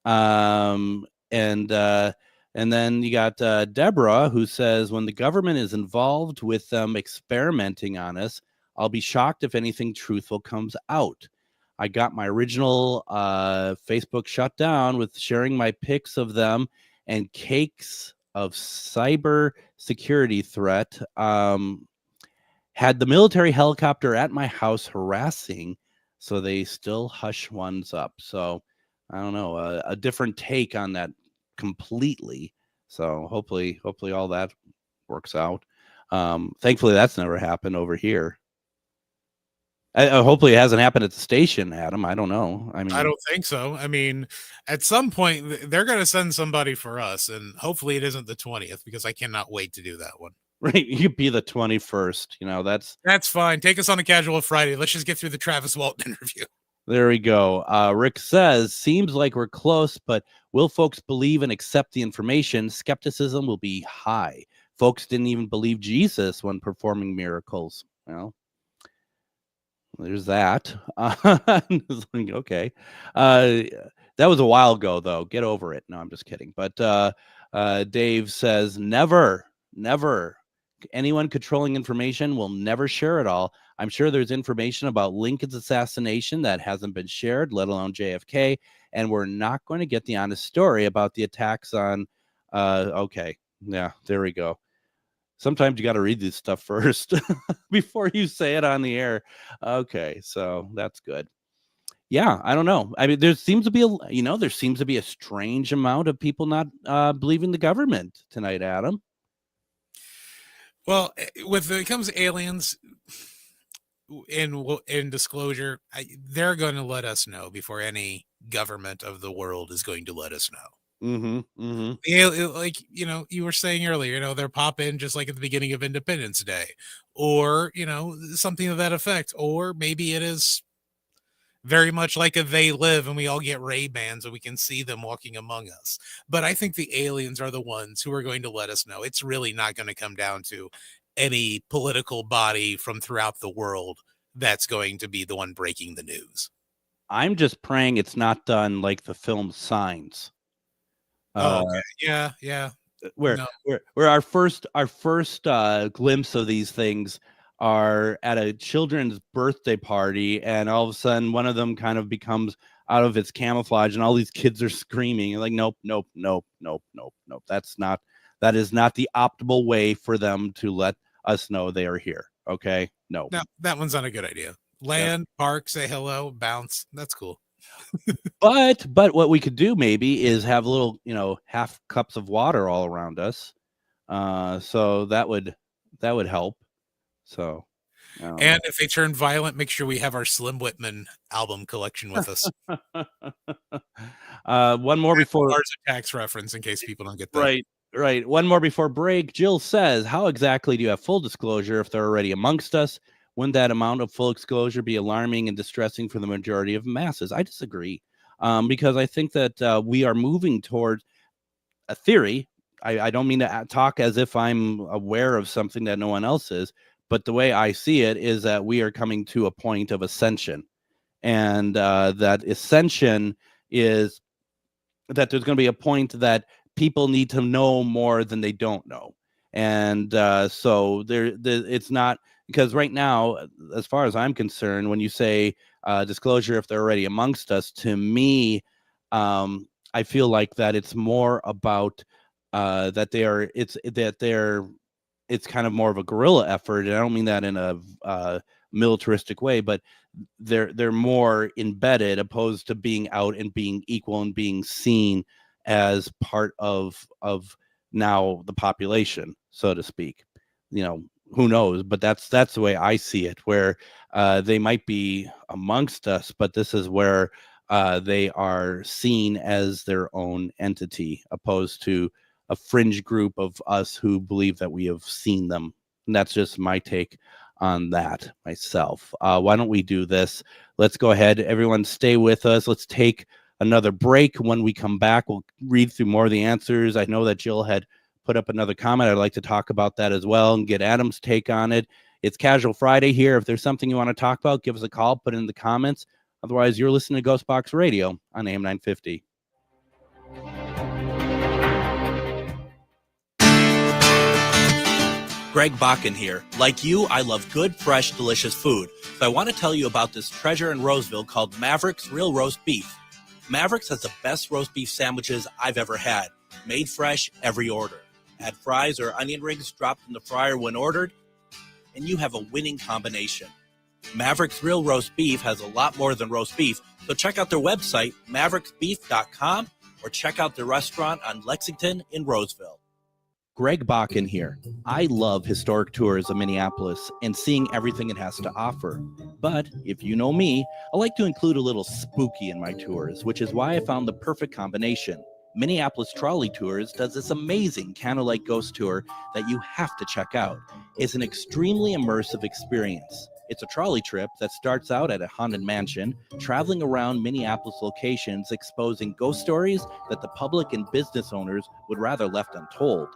And then you got Deborah, who says, when the government is involved with them experimenting on us, I'll be shocked if anything truthful comes out. I got my original Facebook shut down with sharing my pics of them and cakes of cyber security threat. Had the military helicopter at my house harassing, so they still hush ones up. So I don't know, a different take on that completely. So hopefully all that works out. Thankfully, that's never happened over here. Hopefully it hasn't happened at the station, Adam. I don't know. I mean, I don't think so. I mean, at some point they're going to send somebody for us, and hopefully it isn't the 20th because I cannot wait to do that one. Right, you be the 21st. You know, that's fine. Take us on a casual Friday. Let's just get through the Travis Walton interview. There we go. Rick says, seems like we're close, but will folks believe and accept the information? Skepticism will be high. Folks didn't even believe Jesus when performing miracles. Well, there's that. Okay. That was a while ago, though. Get over it. No, I'm just kidding. But Dave says, never. Anyone controlling information will never share it all. I'm sure there's information about Lincoln's assassination that hasn't been shared, let alone JFK. And we're not going to get the honest story about the attacks on. Okay. Yeah, there we go. Sometimes you got to read this stuff first before you say it on the air. Okay, so that's good. Yeah, I don't know. I mean, there seems to be a strange amount of people not believing the government tonight, Adam. Well, when it comes to aliens in disclosure, they're going to let us know before any government of the world is going to let us know. Like, you were saying earlier, they'll pop in just like at the beginning of Independence Day, or, something of that effect. Or maybe it is very much like a They Live and we all get Ray-Bans and we can see them walking among us. But I think the aliens are the ones who are going to let us know. It's really not going to come down to any political body from throughout the world that's going to be the one breaking the news. I'm just praying it's not done like the film Signs. Okay. Yeah. Where our first glimpse of these things are at a children's birthday party, and all of a sudden one of them kind of becomes out of its camouflage, and all these kids are screaming like, nope. That is not the optimal way for them to let us know they are here. Okay, no, that one's not a good idea. Land, park, say hello, bounce. That's cool. But what we could do maybe is have little, half cups of water all around us. So that would help. So, and if they turn violent, make sure we have our Slim Whitman album collection with us. One more before Mars Attacks reference in case people don't get that. Right. One more before break. Jill says, how exactly do you have full disclosure if they're already amongst us? Wouldn't that amount of full exposure be alarming and distressing for the majority of masses? I disagree, because I think that we are moving towards a theory. I don't mean to talk as if I'm aware of something that no one else is, but the way I see it is that we are coming to a point of ascension, and that ascension is that there's going to be a point that people need to know more than they don't know. And so it's not, because right now, as far as I'm concerned, when you say disclosure, if they're already amongst us, to me, I feel like that it's more about that it's kind of more of a guerrilla effort. And I don't mean that in a militaristic way, but they're more embedded opposed to being out and being equal and being seen as part of now the population, so to speak. Who knows? But that's the way I see it, where they might be amongst us, but this is where they are seen as their own entity, opposed to a fringe group of us who believe that we have seen them. And that's just my take on that myself. Why don't we do this? Let's go ahead. Everyone stay with us. Let's take another break. When we come back, we'll read through more of the answers. I know that Jill had put up another comment. I'd like to talk about that as well and get Adam's take on it. It's Casual Friday here. If there's something you want to talk about, give us a call, put it in the comments. Otherwise, you're listening to GhostBox Radio on AM 950. Greg Bakun here. Like you, I love good, fresh, delicious food. So I want to tell you about this treasure in Roseville called Maverick's Real Roast Beef. Maverick's has the best roast beef sandwiches I've ever had. Made fresh every order. Add fries or onion rings dropped in the fryer when ordered, and you have a winning combination. Maverick's Real Roast Beef has a lot more than roast beef, so check out their website, mavericksbeef.com, or check out their restaurant on Lexington in Roseville. Greg Bakun here. I love historic tours of Minneapolis and seeing everything it has to offer. But if you know me, I like to include a little spooky in my tours, which is why I found the perfect combination. Minneapolis Trolley Tours does this amazing candlelight ghost tour that you have to check out. It's an extremely immersive experience. It's a trolley trip that starts out at a haunted mansion, traveling around Minneapolis locations, exposing ghost stories that the public and business owners would rather left untold.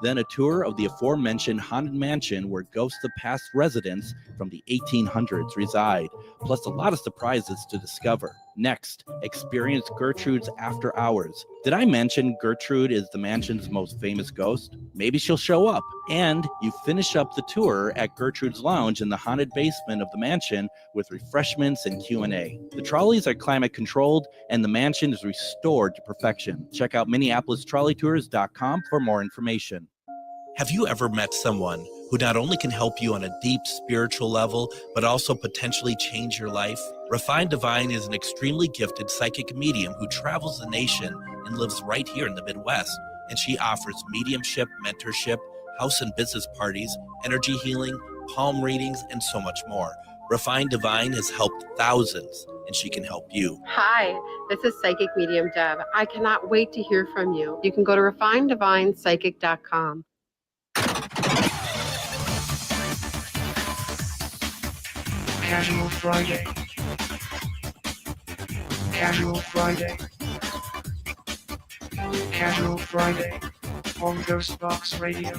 Then a tour of the aforementioned haunted mansion where ghosts of past residents from the 1800s reside, plus a lot of surprises to discover. Next, experience Gertrude's After Hours. Did I mention Gertrude is the mansion's most famous ghost? Maybe she'll show up. And you finish up the tour at Gertrude's Lounge in the haunted basement of the mansion with refreshments and Q&A. The trolleys are climate controlled and the mansion is restored to perfection. Check out MinneapolisTrolleyTours.com for more information. Have you ever met someone who not only can help you on a deep spiritual level, but also potentially change your life? Refined Divine is an extremely gifted psychic medium who travels the nation and lives right here in the Midwest. And she offers mediumship, mentorship, house and business parties, energy healing, palm readings, and so much more. Refined Divine has helped thousands, and she can help you. Hi, this is Psychic Medium Deb. I cannot wait to hear from you. You can go to refineddivinepsychic.com. Casual Friday. Casual Friday. Casual Friday on GhostBox Radio.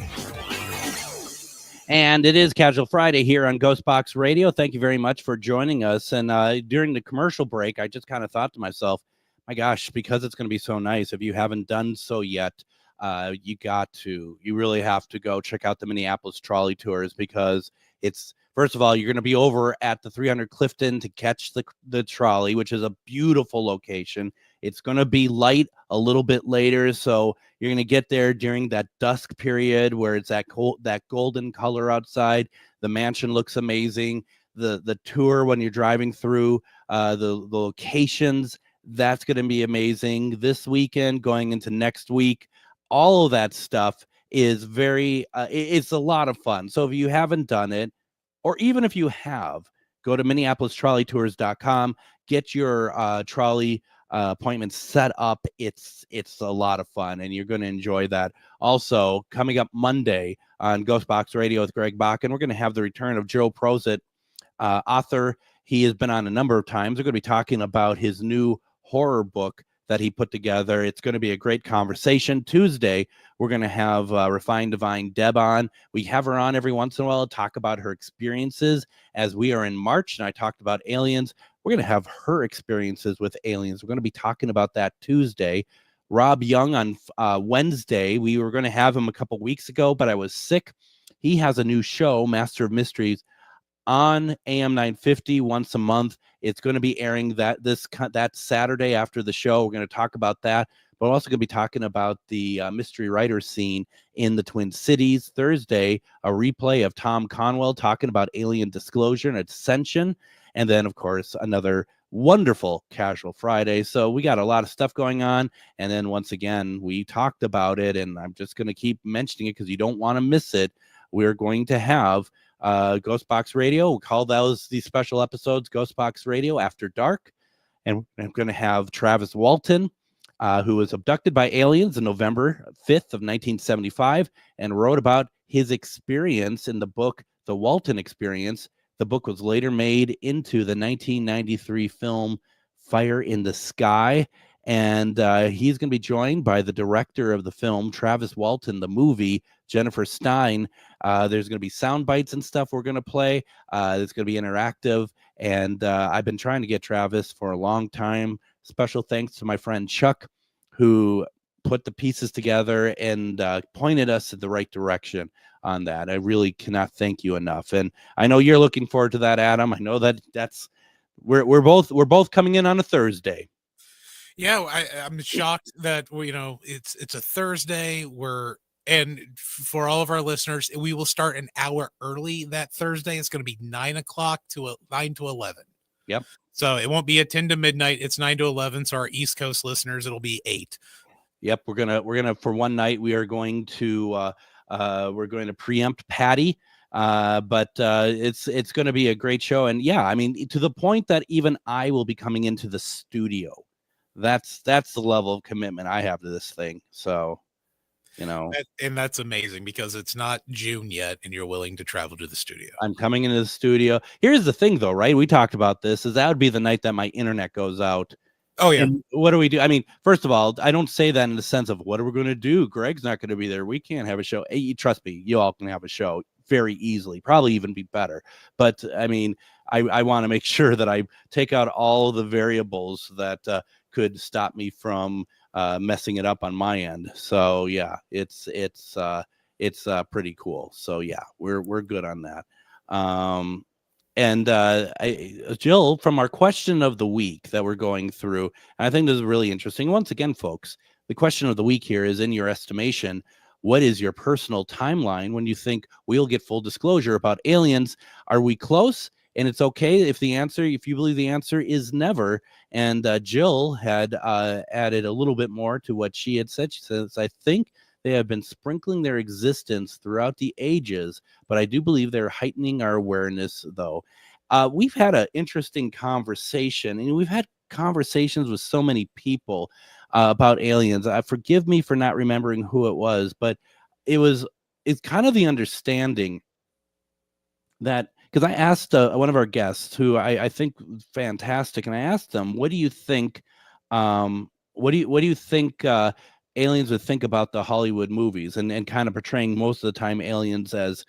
And it is Casual Friday here on GhostBox Radio. Thank you very much for joining us. And during the commercial break, I just kind of thought to myself, my gosh, because it's going to be so nice. If you haven't done so yet, you really have to go check out the Minneapolis Trolley Tours, because it's, first of all, you're going to be over at the 300 Clifton to catch the trolley, which is a beautiful location. It's going to be light a little bit later, so you're going to get there during that dusk period where it's that golden color outside. The mansion looks amazing. The tour, when you're driving through the locations, that's going to be amazing. This weekend, going into next week, all of that stuff is it's a lot of fun. So if you haven't done it, or even if you have, go to MinneapolisTrolleyTours.com, get your trolley appointment set up. It's a lot of fun, and you're going to enjoy that. Also, coming up Monday on GhostBox Radio with Greg Bakun, we're going to have the return of Joe Prozit, author. He has been on a number of times. We're going to be talking about his new horror book that he put together. It's going to be a great conversation. Tuesday, we're going to have Refined Divine Deb on. We have her on every once in a while to talk about her experiences as we are in March, and I talked about aliens. We're going to have her experiences with aliens. We're going to be talking about that Tuesday. Rob Young on Wednesday. We were going to have him a couple weeks ago, but I was sick. He has a new show, Master of Mysteries, on AM 950 once a month. It's going to be airing that Saturday after the show. We're going to talk about that, but we're also going to be talking about the mystery writer scene in the Twin Cities. Thursday, a replay of Tom Conwell talking about alien disclosure and ascension. And then, of course, another wonderful Casual Friday. So we got a lot of stuff going on. And then once again, we talked about it, and I'm just going to keep mentioning it because you don't want to miss it. We're going to have GhostBox Radio. We'll call these special episodes GhostBox Radio After Dark. And I'm going to have Travis Walton who was abducted by aliens in November 5th of 1975 and wrote about his experience in the book, The Walton Experience. The book was later made into the 1993 film Fire in the Sky. And he's going to be joined by the director of the film, Travis Walton, the movie, Jennifer Stein. There's going to be sound bites and stuff we're going to play. It's going to be interactive. And I've been trying to get Travis for a long time. Special thanks to my friend Chuck, who put the pieces together and pointed us in the right direction on that. I really cannot thank you enough. And I know you're looking forward to that, Adam. I know that's we're both coming in on a Thursday. Yeah, I'm shocked that it's a Thursday. And for all of our listeners, we will start an hour early that Thursday. It's going to be 9 to 11. Yep. So it won't be at 10 to midnight. It's 9 to 11. So our East Coast listeners, it'll be 8. Yep. We're gonna for one night we are going to preempt Patty. But it's going to be a great show. And yeah, I mean, to the point that even I will be coming into the studio. That's the level of commitment I have to this thing. So, and that's amazing because it's not June yet and you're willing to travel to the studio. I'm coming into the studio. Here's the thing though, right? We talked about this, is that would be the night that my internet goes out. Oh yeah. And what do we do? I mean, first of all, I don't say that in the sense of what are we going to do? Greg's not going to be there. We can't have a show. Hey, trust me, you all can have a show very easily, probably even be better. But I mean, I want to make sure that I take out all the variables that could stop me from messing it up on my end. So yeah, it's pretty cool. So yeah, we're good on that. And Jill, from our question of the week that we're going through, and I think this is really interesting. Once again, folks, the question of the week here is, in your estimation, what is your personal timeline when you think we'll get full disclosure about aliens? Are we close? And it's okay if you believe the answer is never. And Jill had added a little bit more to what she had said. She says, I think they have been sprinkling their existence throughout the ages, but I do believe they're heightening our awareness, though. We've had an interesting conversation, and we've had conversations with so many people about aliens. Forgive me for not remembering who it was, but it's kind of the understanding that, because I asked one of our guests, who I think fantastic, and I asked them, what do you think? What do you think aliens would think about the Hollywood movies, and kind of portraying most of the time aliens as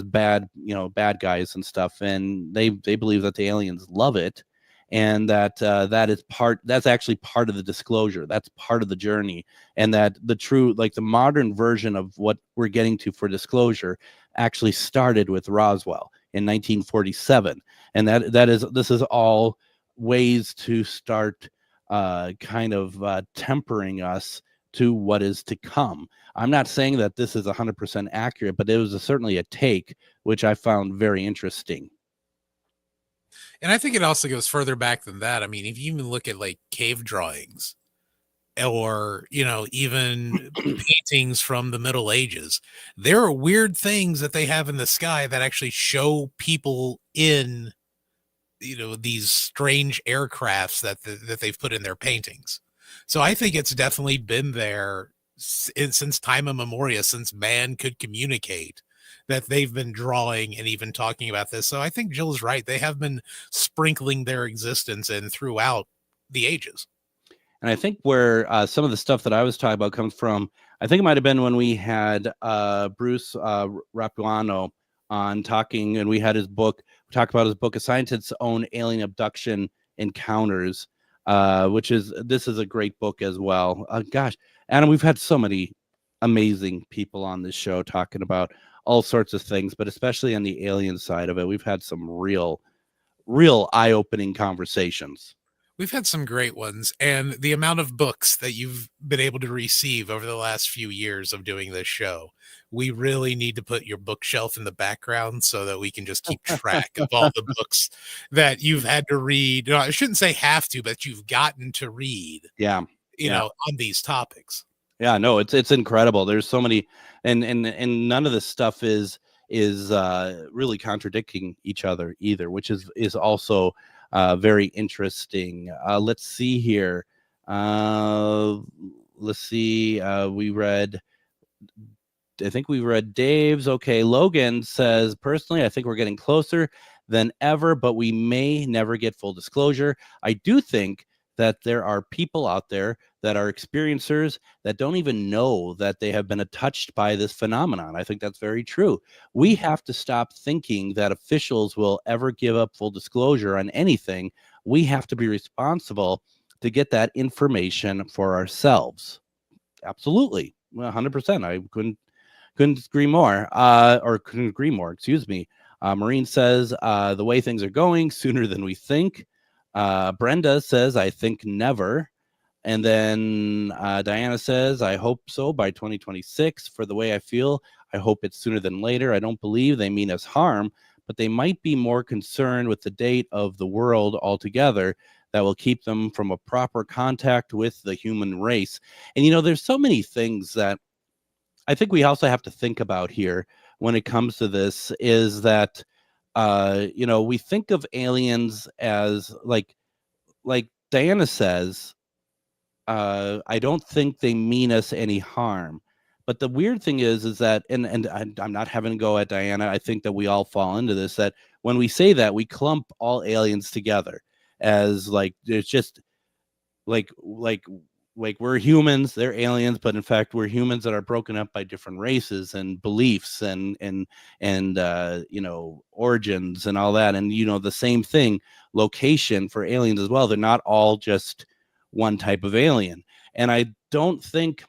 bad, bad guys and stuff, and they believe that the aliens love it, and that that's actually part of the disclosure, that's part of the journey, and that the true, like the modern version of what we're getting to for disclosure actually started with Roswell in 1947, and this is all ways to start kind of tempering us to what is to come. I'm not saying that this is 100% accurate, but it was certainly a take, which I found very interesting. And I think it also goes further back than that. I mean, if you even look at like cave drawings or, even paintings from the Middle Ages, there are weird things that they have in the sky that actually show people in, these strange aircrafts that they've put in their paintings. So I think it's definitely been there since time immemorial, since man could communicate, that they've been drawing and even talking about this. So I think Jill's right. They have been sprinkling their existence in throughout the ages. And I think where some of the stuff that I was talking about comes from, I think it might have been when we had Bruce Rapuano on talking, and we had his book, we talked about his book, A Scientist's Own Alien Abduction Encounters, this is a great book as well. Gosh, Adam, we've had so many amazing people on this show talking about all sorts of things, but especially on the alien side of it, we've had some real eye-opening conversations. We've had some great ones, and the amount of books that you've been able to receive over the last few years of doing this show, we really need to put your bookshelf in the background so that we can just keep track of all the books that you've had to read. No, I shouldn't say have to, but you've gotten to read. Yeah. On these topics. Yeah, no, it's incredible. There's so many, and none of this stuff is really contradicting each other either, which is also very interesting. Let's see here. Let's see. I think we read Dave's. Okay, Logan says, personally, I think we're getting closer than ever, but we may never get full disclosure. I do think that there are people out there that are experiencers that don't even know that they have been touched by this phenomenon. I think that's very true. We have to stop thinking that officials will ever give up full disclosure on anything. We have to be responsible to get that information for ourselves. Absolutely. 100%. I couldn't agree more, excuse me. Maureen says, the way things are going, sooner than we think. Brenda says, I think never. And then Diana says, I hope so by 2026. For the way I feel, I hope it's sooner than later. I don't believe they mean us harm, but they might be more concerned with the date of the world altogether that will keep them from a proper contact with the human race. And, there's so many things that I think we also have to think about here when it comes to this is that, we think of aliens as like Diana says, I don't think they mean us any harm. But the weird thing is that, and I'm not having to go at Diana. I think that we all fall into this, that when we say that, we clump all aliens together as like, there's just like we're humans, they're aliens, but in fact we're humans that are broken up by different races and beliefs and origins and all that. And the same thing, location for aliens as well. They're not all just one type of alien. And I don't think,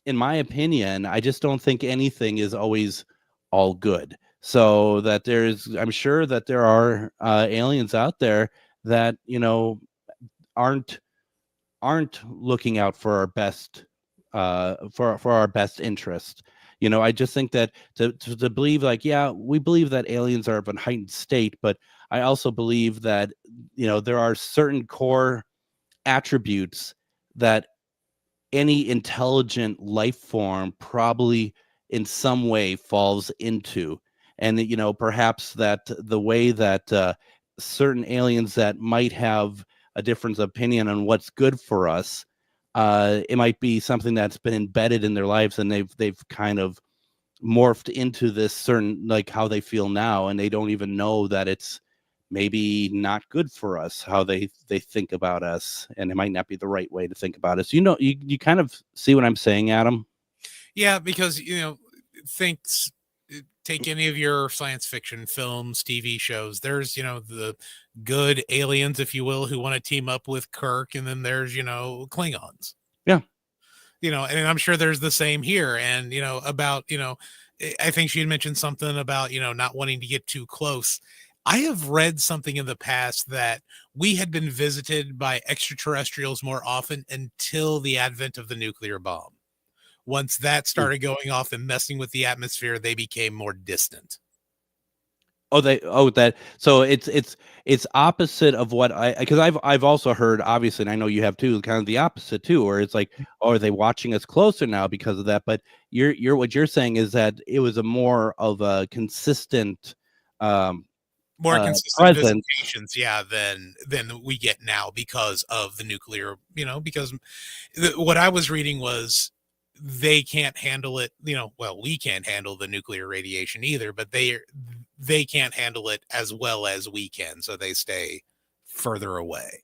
in my opinion, I just don't think anything is always all good. So that I'm sure that there are aliens out there that aren't looking out for our best for our best interest. I just think that to believe, like, yeah, we believe that aliens are of a heightened state, but I also believe that there are certain core attributes that any intelligent life form probably in some way falls into. And perhaps that the way that certain aliens that might have a different opinion on what's good for us, it might be something that's been embedded in their lives, and they've kind of morphed into this certain, like, how they feel now, and they don't even know that it's maybe not good for us how they think about us, and it might not be the right way to think about us. You kind of see what I'm saying, Adam? Yeah, because thinks take any of your science fiction films, TV shows, there's the good aliens, if you will, who want to team up with Kirk, and then there's Klingons. Yeah. And I'm sure there's the same here. And about I think she had mentioned something about not wanting to get too close. I have read something in the past that we had been visited by extraterrestrials more often until the advent of the nuclear bomb. Once that started going off and messing with the atmosphere, they became more distant. So it's opposite of what because I've also heard, obviously, and I know you have too, kind of the opposite too, where it's like, oh, are they watching us closer now because of that? But what you're saying is that it was a more of a consistent more consistent visitations, yeah, than we get now because of the nuclear, because what I was reading was they can't handle it, well, we can't handle the nuclear radiation either, but they can't handle it as well as we can, so they stay further away.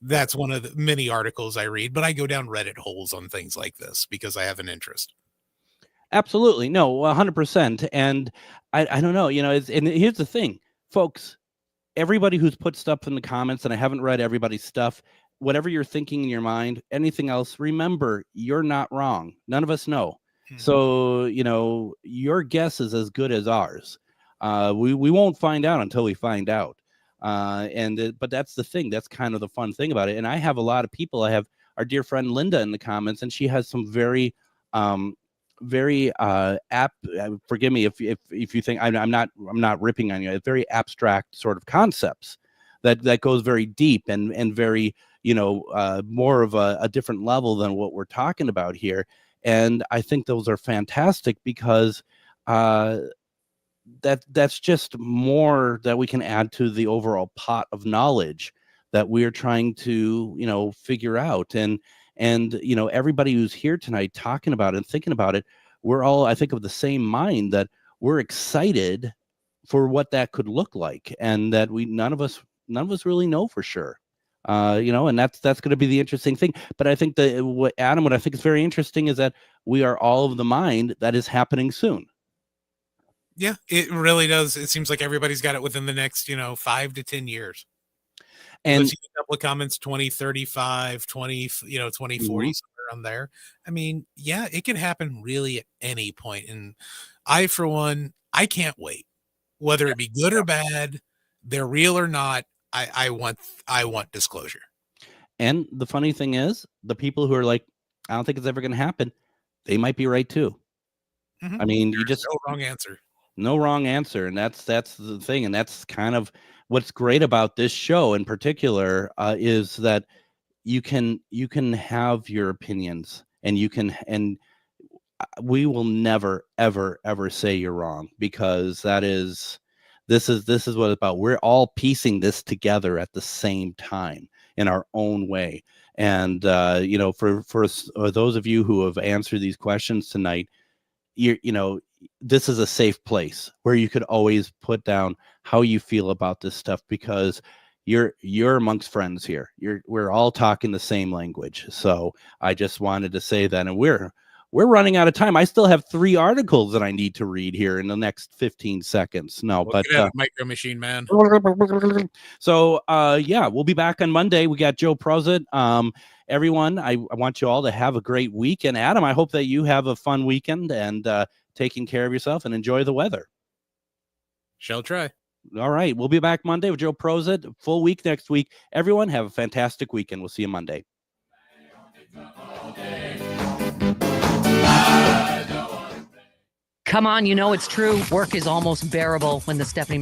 That's one of the many articles I read, but I go down Reddit holes on things like this because I have an interest. Absolutely. No, 100%. And I don't know, and here's the thing, folks, everybody who's put stuff in the comments, and I haven't read everybody's stuff, whatever you're thinking in your mind, anything else, remember, you're not wrong. None of us know. Mm-hmm. So, your guess is as good as ours. We won't find out until we find out. But that's the thing. That's kind of the fun thing about it. And I have a lot of people. I have our dear friend Linda in the comments, and she has some very forgive me if you think I'm not ripping on you. It's very abstract sort of concepts that goes very deep and very more of a different level than what we're talking about here. And I think those are fantastic because that's just more that we can add to the overall pot of knowledge that we're trying to, figure out. And everybody who's here tonight talking about it and thinking about it, we're all, I think, of the same mind, that we're excited for what that could look like, and that none of us really know for sure. And that's going to be the interesting thing. But I think what I think is very interesting is that we are all of the mind that is happening soon. Yeah, it really does. It seems like everybody's got it within the next, 5 to 10 years. And I've seen a couple of comments, 2035, 2040, somewhere around there. I mean, yeah, it can happen really at any point. And I, for one, I can't wait. Whether it be good or bad, they're real or not, I want disclosure. And the funny thing is, the people who are like, I don't think it's ever going to happen, they might be right too. I mean, There's no wrong answer. No wrong answer. And that's the thing. And that's kind of what's great about this show in particular, is that you can have your opinions, and we will never, ever, ever say you're wrong, because this is what it's about. We're all piecing this together at the same time in our own way. And, for those of you who have answered these questions tonight, this is a safe place where you could always put down how you feel about this stuff, because you're amongst friends here. We're all talking the same language. So I just wanted to say that. And we're running out of time. I still have 3 articles that I need to read here in the next 15 seconds. No, but Micro Machine Man. So we'll be back on Monday. We got Joe Prozit. Everyone, I want you all to have a great week. And Adam, I hope that you have a fun weekend and taking care of yourself and enjoy the weather. Shall try. All right. We'll be back Monday with Joe Prozit. Full week next week. Everyone, have a fantastic weekend. We'll see you Monday. Come on, it's true. Work is almost bearable when the Stephanie